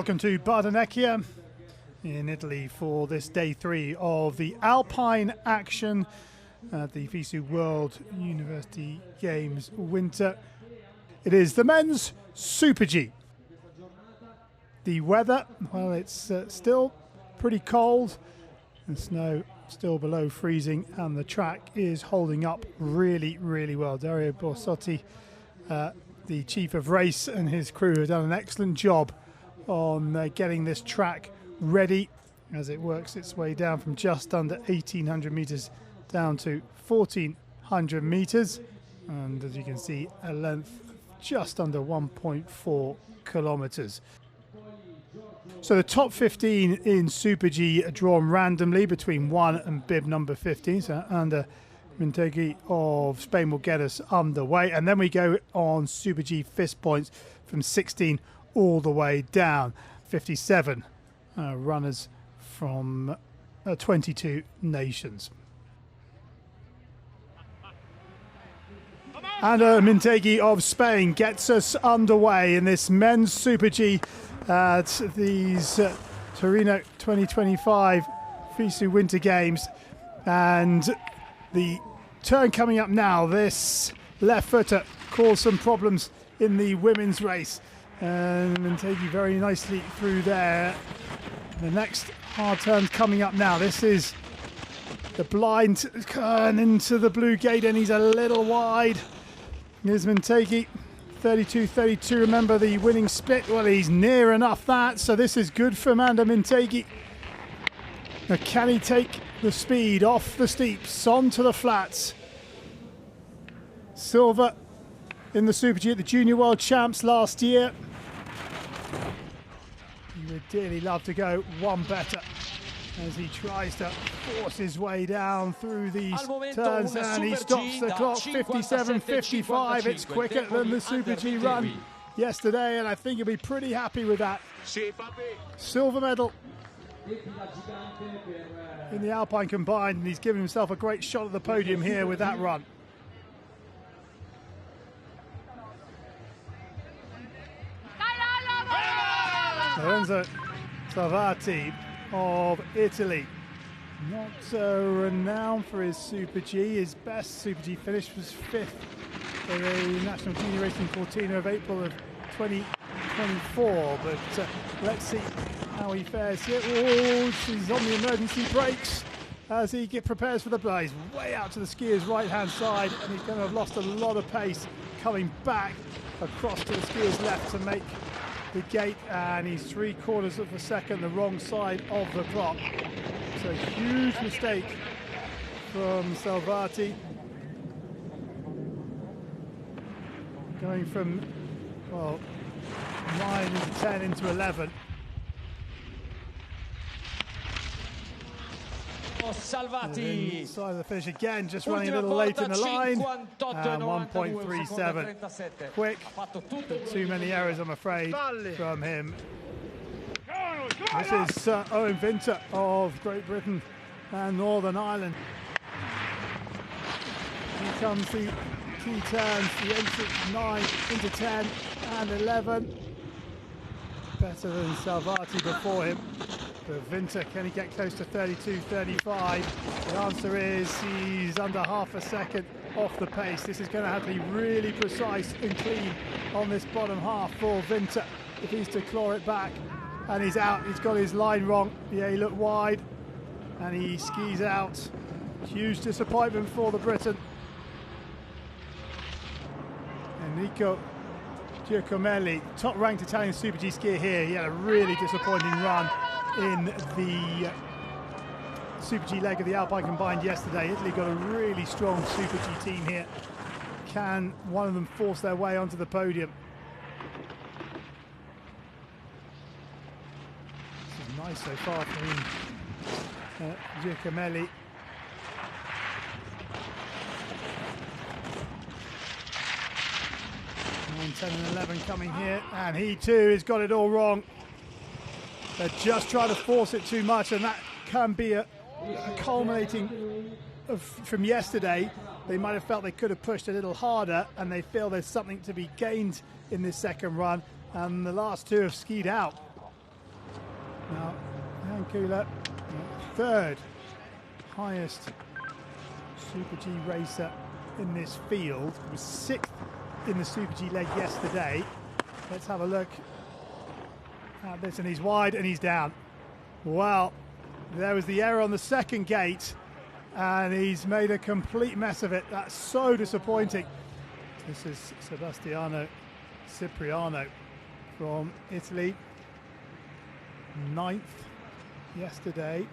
Welcome to Bardonecchia in Italy for this day 3 of the Alpine action at the FISU World University Games Winter. It is the men's Super G. The weather, well, it's still pretty cold and snow still below freezing, and the track is holding up really, really well. Dario Borsotti, the chief of race, and his crew have done an excellent job on getting this track ready as it works its way down from just under 1,800 meters down to 1,400 meters, and as you can see, a length just under 1.4 kilometers. So the top 15 in Super G are drawn randomly between 1 and bib number 15. So Ander Mintegui of Spain will get us underway, and then we go on Super G FIS points from 16 all the way down. 57 runners from 22 nations. Ander Mintegui of Spain gets us underway in this men's Super G at these Torino 2025 FISU Winter Games. And the turn coming up now, this left footer caused some problems in the women's race. And Mintegui very nicely through there. The next hard turn coming up now. This is the blind turn into the blue gate, and he's a little wide. Here's Mintegui, 32-32. Remember the winning split? Well, he's near enough that, so this is good for Ander Mintegui. Now, can he take the speed off the steeps onto the flats? Silver in the Super G at the Junior World Champs last year. He would dearly love to go one better as he tries to force his way down through these turns, and he stops the clock. 57-55. It's quicker than the Super G run yesterday, and I think he'll be pretty happy with that. Silver medal in the Alpine combined, and he's given himself a great shot at the podium here with that run. Lorenzo Salvati of Italy, not renowned for his Super G. His best Super G finish was 5th for the National Junior Racing Torino of April of 2024. But let's see how he fares here. Oh, he's on the emergency brakes as he prepares for the blaze. Way out to the skier's right-hand side, and he's going to have lost a lot of pace coming back across to the skier's left to make the gate, and he's 3/4 of a second the wrong side of the clock. So huge mistake from Salvati, going from, well, 9 into 10 into 11. Salvati Side of the finish again, just running a little late in the line, and 1.37 quick, but too many errors, I'm afraid, from him. This is Owen Vinter of Great Britain and Northern Ireland. Here comes the key turns, the entry 9 into 10 and 11. Better than Salvati before him. But Vinter, can he get close to 32-35? The answer is he's under half a second off the pace. This is going to have to be really precise and clean on this bottom half for Vinter if he's to claw it back. And he's out. He's got his line wrong. Yeah, he looked wide and he skis out. Huge disappointment for the Briton. Enrico Giacomelli, top-ranked Italian Super G skier here. He had a really disappointing run in the Super G leg of the Alpine combined yesterday. Italy got a really strong Super G team here. Can one of them force their way onto the podium? This is nice so far from Giacomelli. And 10 and 11 coming here, and he too has got it all wrong. They're just trying to force it too much, and that can be a culminating from yesterday. They might have felt they could have pushed a little harder, and they feel there's something to be gained in this second run, and the last two have skied out. Now, Ancula, third highest Super G racer in this field. He was 6th in the Super G leg yesterday. Let's have a look at this, and he's wide and he's down. Well, there was the error on the second gate, and he's made a complete mess of it. That's so disappointing. This is Sebastiano Cipriano from Italy, 9th yesterday.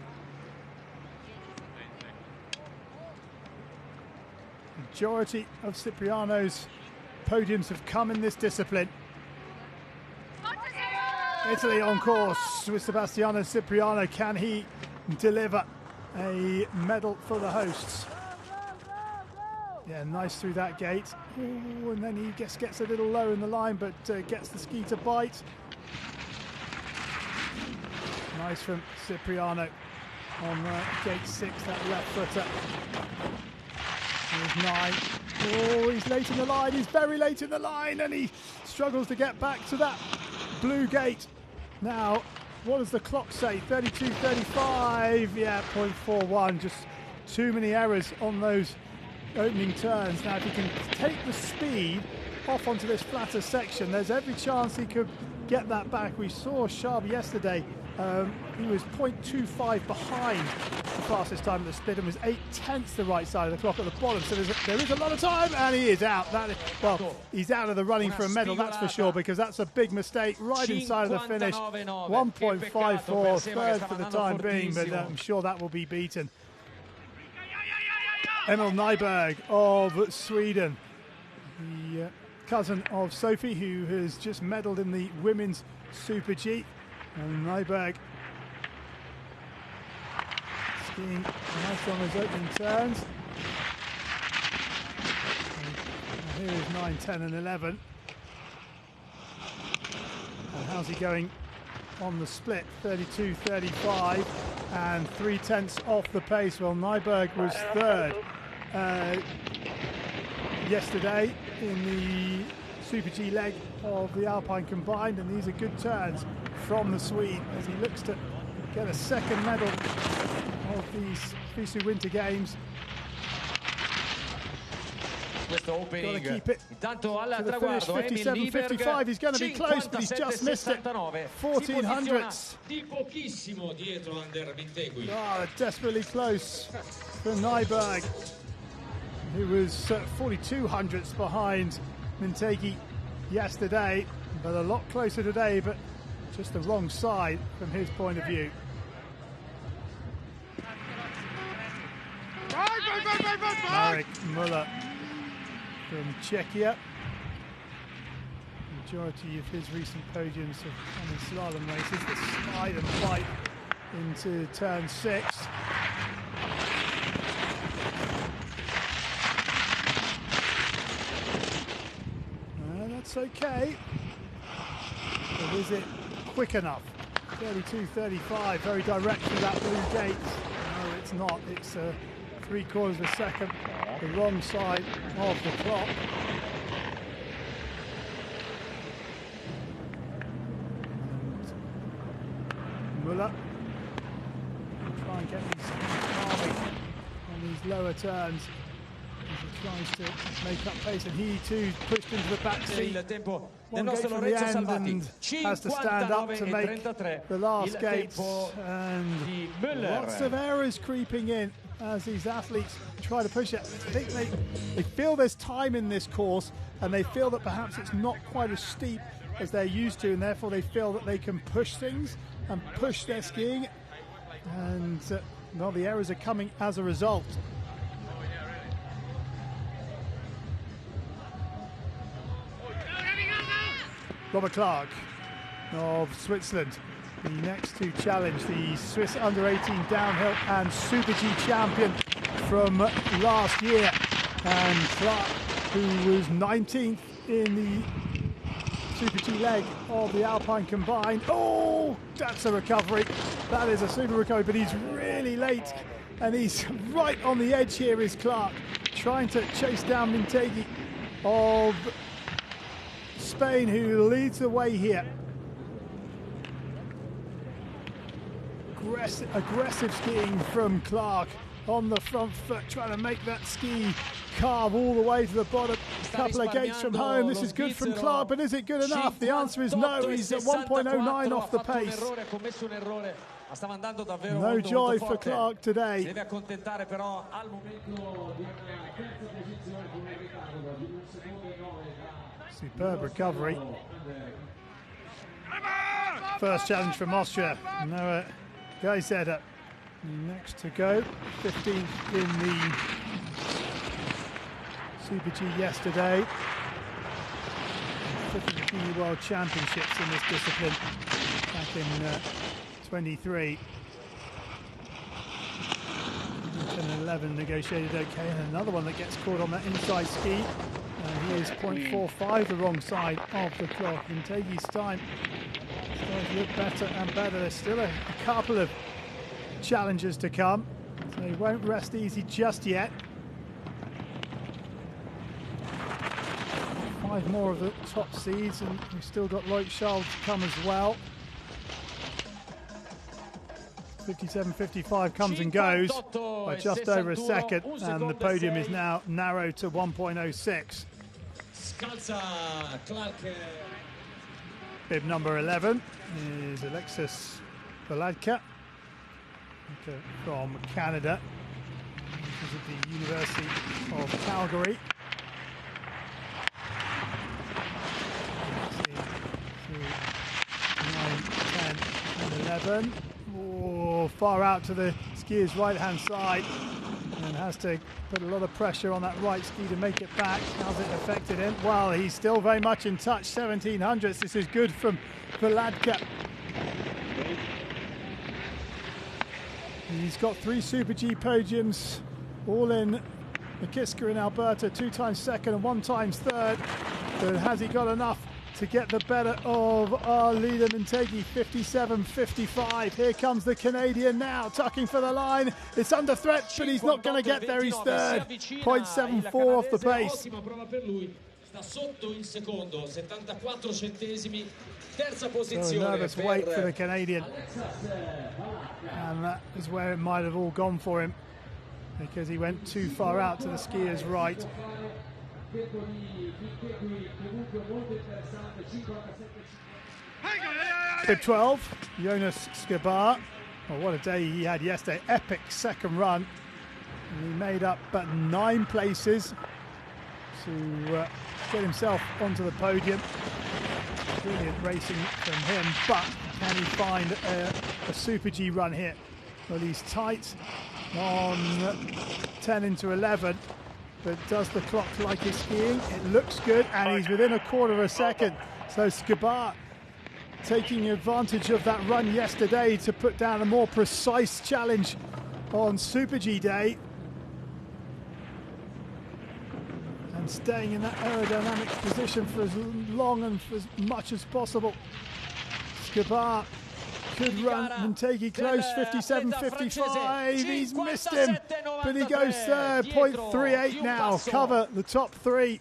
Majority of Cipriano's podiums have come in this discipline. Italy on course with Sebastiano Cipriano. Can he deliver a medal for the hosts? Yeah, nice through that gate. Ooh, and then he gets a little low in the line, but gets the ski to bite. Nice from Cipriano on gate 6, that left footer. Here's 9. Oh, he's late in the line. He's very late in the line, and he struggles to get back to that blue gate. Now, what does the clock say? 32.35. Yeah, 0.41. Just too many errors on those opening turns. Now, if he can take the speed off onto this flatter section, there's every chance he could get that back. We saw Sharp yesterday. He was 0.25 behind the fastest time at the split and was 8/10 the right side of the clock at the bottom. So there is a lot of time, and he is out. Well, he's out of the running for a medal, that's for sure, because that's a big mistake right inside of the finish. 1.54, third for the time being, but I'm sure that will be beaten. Emil Nyberg of Sweden, the cousin of Sophie, who has just medalled in the women's Super G. And Nyberg skiing nice on his opening turns. And here is 9, 10 and 11. And how's he going on the split? 32.35 and 3/10 off the pace. Well, Nyberg was third yesterday in the Super G leg of the Alpine combined, and these are good turns from the Swede as he looks to get a second medal of these FISU Winter Games. Got to keep it to the finish. 57.55. He's going to be close, but he's just missed it. 1400ths. Desperately close for Nyberg, who was 4200ths behind Mintegi yesterday, but a lot closer today, but just the wrong side from his point of view. Marek Muller from Czechia. Majority of his recent podiums have come in slalom races. The slide and fight into turn 6. That's okay. But is it quick enough? 32.35, very direct through that blue gate. No, it's not. It's 3/4 of a second, the wrong side of the clock. And Muller will try and get these calming on these lower turns. He tries to make up pace, and he too pushed into the back seat. One gate from the end and has to stand up to make the last gate. And lots of errors creeping in as these athletes try to push it. I think they feel there's time in this course, and they feel that perhaps it's not quite as steep as they're used to, and therefore they feel that they can push things and push their skiing. And well, the errors are coming as a result. Robert Clark of Switzerland, the next to challenge, the Swiss under-18 downhill and Super G champion from last year. And Clark, who was 19th in the Super G leg of the Alpine combined. Oh, that's a recovery. That is a super recovery, but he's really late. And he's right on the edge here is Clark, trying to chase down Mintegi of Spain, who leads the way here. aggressive skiing from Clark on the front foot, trying to make that ski carve all the way to the bottom. A couple of gates from home. This is good from Clark, but is it good enough? The answer is no. He's at 1.09 off the pace. No joy for Clark today. Superb recovery. First challenge from Austria. Noah Geiseder next to go. 15th in the Super G yesterday. 5th in the Junior World Championships in this discipline back in 23. 10 and 11 negotiated okay, and another one that gets caught on that inside ski. He is 0.45 the wrong side of the clock. Integi's time starts to look better and better. There's still a couple of challenges to come, so he won't rest easy just yet. 5 more of the top seeds, and we've still got Loic Charles to come as well. 57.55 comes and goes by just over a second, and the podium is now narrowed to 1.06. Bib number 11 is Alexis Baladka from Canada. This is at the University of Calgary. 9, 10 and 11. Oh, far out to the skier's right-hand side, and has to put a lot of pressure on that right ski to make it back. How's it affected him? Well, he's still very much in touch. 1700s. This is good from Baladka. He's got 3 Super G podiums, all in Nikiska in Alberta, 2 times second and 1 times third. But has he got enough to get the better of our leader Mintegi? 57.55. Here comes the Canadian now, tucking for the line. It's under threat, but he's not going to get there. He's third. 0.74 off the pace. So a nervous wait for the Canadian. And that is where it might have all gone for him, because he went too far out to the skier's right. Bib 12, Jonas Skabar. Oh, what a day he had yesterday. Epic second run. And he made up but 9 places to get himself onto the podium. Brilliant racing from him, but can he find a Super G run here? Well, he's tight on 10 into 11. But does the clock like his skiing? It looks good, and he's within a quarter of a second. So Skabar taking advantage of that run yesterday to put down a more precise challenge on Super G day. And staying in that aerodynamic position for as long and for as much as possible. Skabar could run Mintegi close. 57.55. He's missed him, but he goes third. 0.38 now. Cover the top 3.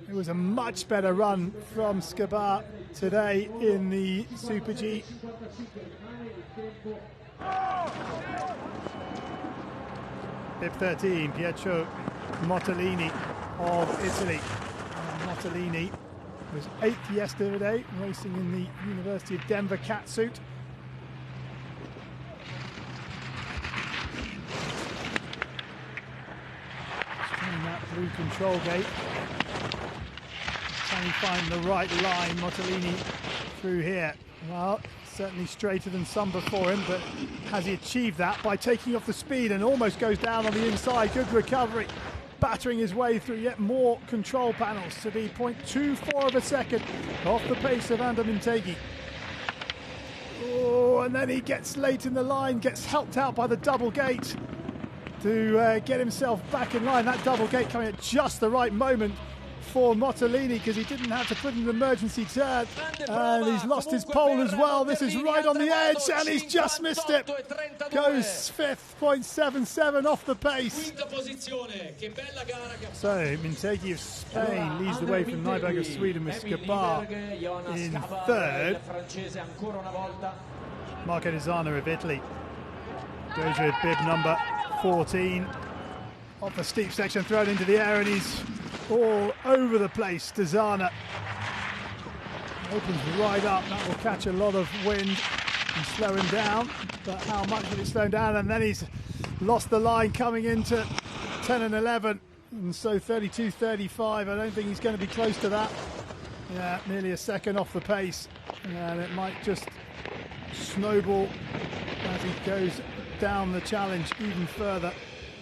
It was a much better run from Skabar today in the Super G. Bib 13, Pietro Mottolini of Italy. Mottolini was 8th yesterday, racing in the University of Denver catsuit. Trying that blue control gate. Can he find the right line? Mottolini through here. Well, certainly straighter than some before him, but has he achieved that by taking off the speed and almost goes down on the inside? Good recovery. Battering his way through yet more control panels to be 0.24 of a second off the pace of Ander Mintegi. Oh, and then he gets late in the line, gets helped out by the double gate to get himself back in line. That double gate coming at just the right moment for Mottolini because he didn't have to put an emergency turn, and he's lost his pole as well. This is right on the edge, and he's just missed it. Goes fifth, 0.77 off the pace. So Mintegi of Spain leads the way from Nyberg of Sweden with Scabar in third. Marco Dizana of Italy goes with bib number 14. Off the steep section, thrown into the air, and he's all over the place. Dizana opens right up. That will catch a lot of wind and slow him down. But how much will it slow him down? And then he's lost the line coming into 10 and 11. And so 32.35. I don't think he's going to be close to that. Yeah, nearly a second off the pace. And it might just snowball as he goes down the challenge even further.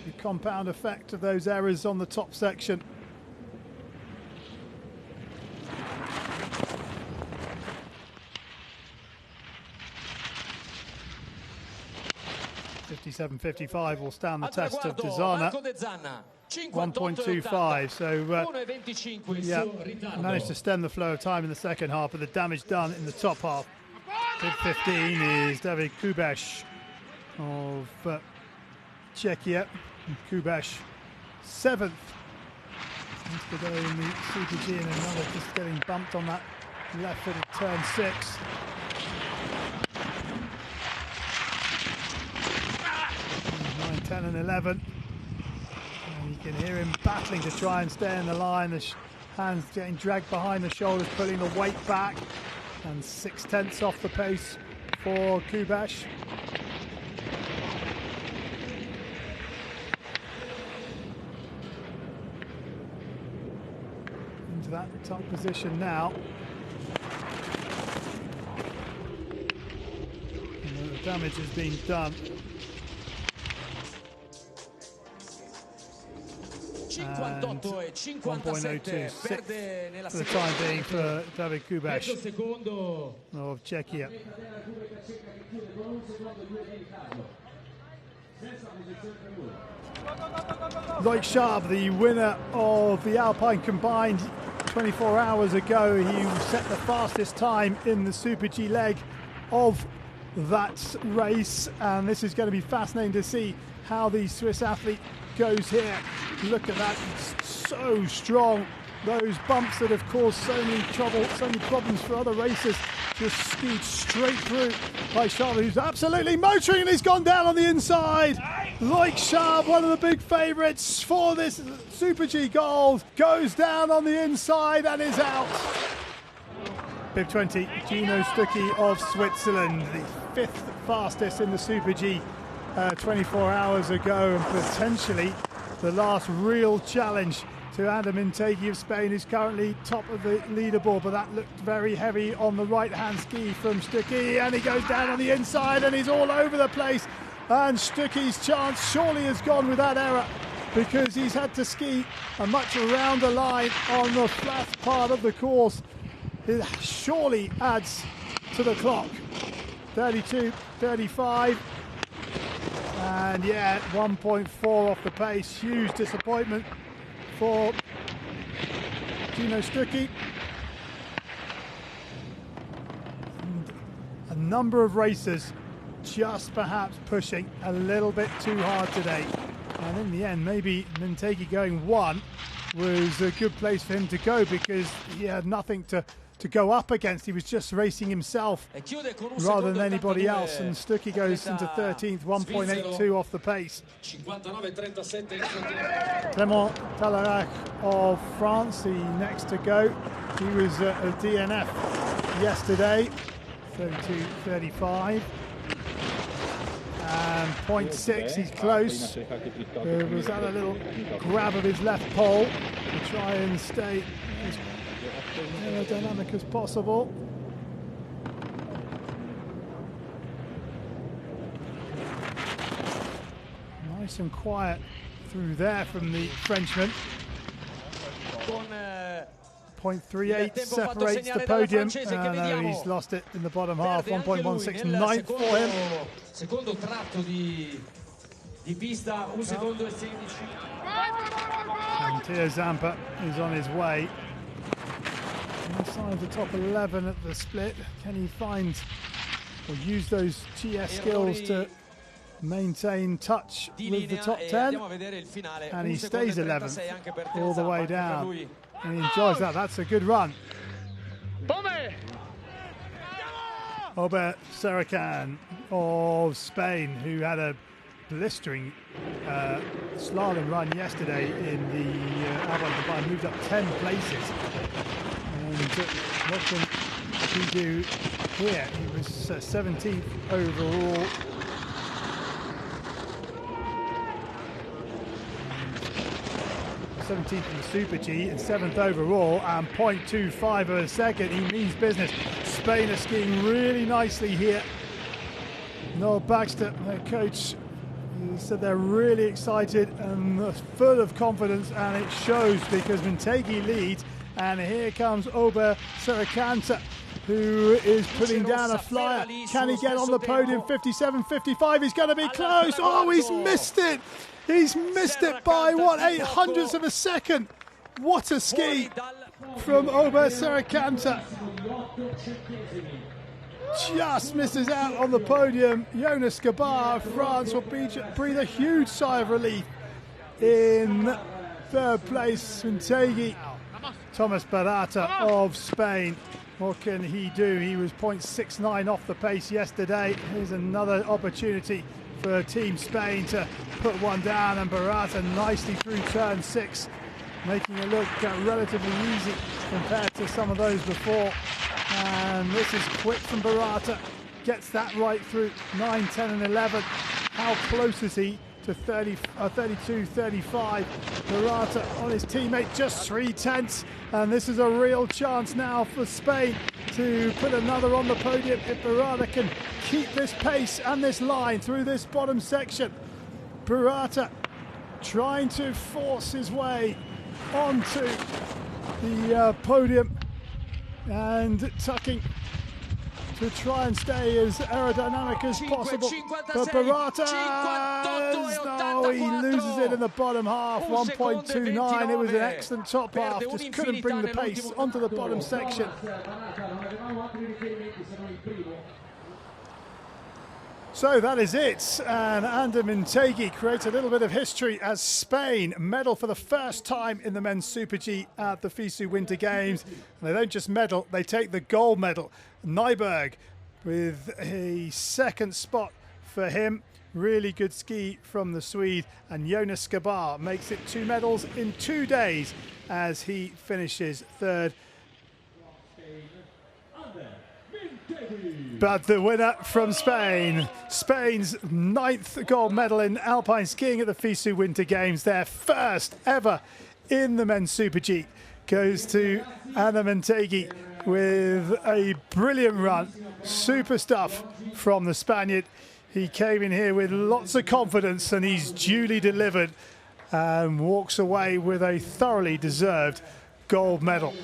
The compound effect of those errors on the top section. .57.55 will stand the test of Dizana. 1.25, so yeah, managed to stem the flow of time in the second half, but the damage done in the top half. Bib 15 is David Kubeš of Czechia. Kubeš, 7th. Needs to go in the Super G, and another just getting bumped on that left-footed turn 6. Nine, 10 and 11. And you can hear him battling to try and stay in the line. The hands getting dragged behind the shoulders, pulling the weight back. And 0.6 off the pace for Kubeš. That top position now. And the damage has been done. 1.026 for the time being for David Kubeš of Czechia. Loic Schaab, the winner of the Alpine combined 24 hours ago, he set the fastest time in the Super G leg of that race, and this is going to be fascinating to see how the Swiss athlete goes here. Look at that, it's so strong. Those bumps that have caused so many problems for other racers just skied straight through by Schaab, who's absolutely motoring, and he's gone down on the inside. Loic Schaab, one of the big favourites for this Super G Gold, goes down on the inside and is out. Bib 20, Gino Stucchi of Switzerland, the 5th fastest in the Super G 24 hours ago, and potentially the last real challenge to Adam Mintegi of Spain, who's currently top of the leaderboard, but that looked very heavy on the right-hand ski from Stucchi, and he goes down on the inside and he's all over the place. And Stucchi's chance surely has gone with that error, because he's had to ski a much rounder line on the flat part of the course. It surely adds to the clock. 32.35. And yeah, 1.4 off the pace. Huge disappointment for Gino Stucchi. And a number of racers just perhaps pushing a little bit too hard today. And in the end, maybe Mintegi going 1 was a good place for him to go, because he had nothing to go up against. He was just racing himself rather than anybody else, and Stucchi goes into 13th, 1.82 off the pace. Clément Talarac of France, the next to go. He was a DNF yesterday, 32.35. And 0.6, he's close. Was that a little grab of his left pole to try and stay as aerodynamic as possible. Nice and quiet through there from the Frenchman. 0.38 separates the podium. No, he's lost it in the bottom half. 1.16, ninth for him. Di pista 1 secondo e 16. And Theo Zampa is on his way. Inside the top 11 at the split. Can he find or use those TS skills to maintain touch with the top 10? And he stays 11th all the way down. And he enjoys that. That's a good run. Ober Sarakan of Spain, who had a blistering slalom run yesterday in the Alpine, moved up 10 places. And what can he do here? He was 17th overall. 17th in the Super G and 7th overall, and 0.25 of a second. He means business. Spain are skiing really nicely here. Noel Baxter, their coach, said they're really excited and full of confidence, and it shows because Mintegi leads, and here comes Ober Serracanta, who is putting down a flyer. Can he get on the podium? 57.55. He's going to be close. Oh, he's missed it. He's missed it by, what, 0.08 of a second. What a ski from Ober Serracanta. Just misses out on the podium. Jonas Gabar of France will breathe a huge sigh of relief in third place. Mintegi, Thomas Barata of Spain. What can he do? He was 0.69 off the pace yesterday. Here's another opportunity for Team Spain to put one down, and Barata nicely through turn 6, making it look relatively easy compared to some of those before. And this is quick from Barata, gets that right through 9, 10 and 11. How close is he to 32, 35? Barata on his teammate, just 3/10, and this is a real chance now for Spain to put another on the podium if Barata can keep this pace and this line through this bottom section. Barata trying to force his way onto the podium and tucking to try and stay as aerodynamic as possible. But Barata, no, he loses it in the bottom half, 1.29. It was an excellent top half, just couldn't bring the pace onto the bottom section. So that is it, and Ander Mintegi creates a little bit of history as Spain medal for the first time in the men's Super G at the FISU Winter Games. And they don't just medal, they take the gold medal. Nyberg with a second spot for him. Really good ski from the Swede, and Jonas Gabar makes it 2 medals in 2 days as he finishes third. But the winner from Spain, Spain's 9th gold medal in alpine skiing at the FISU Winter Games, their first ever in the men's Super G, goes to Ander Mintegi with a brilliant run. Super stuff from the Spaniard. He came in here with lots of confidence, and he's duly delivered and walks away with a thoroughly deserved gold medal.